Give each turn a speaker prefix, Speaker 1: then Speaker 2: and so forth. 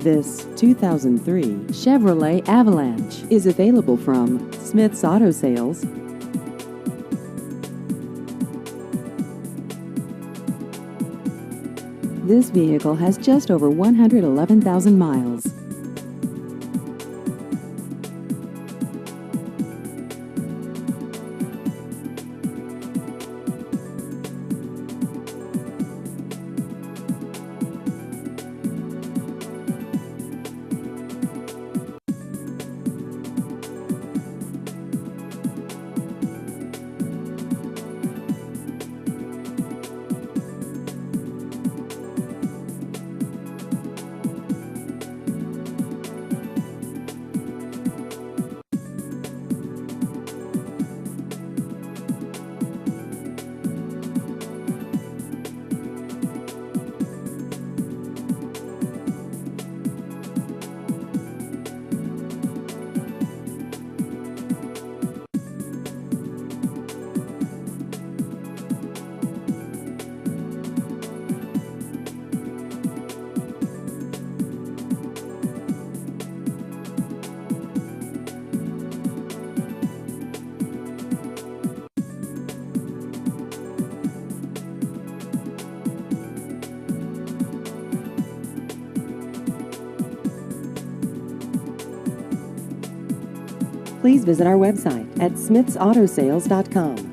Speaker 1: This 2003 Chevrolet Avalanche is available from Smith's Auto Sales. This vehicle has just over 111,000 miles. Please visit our website at smithsautosales.com.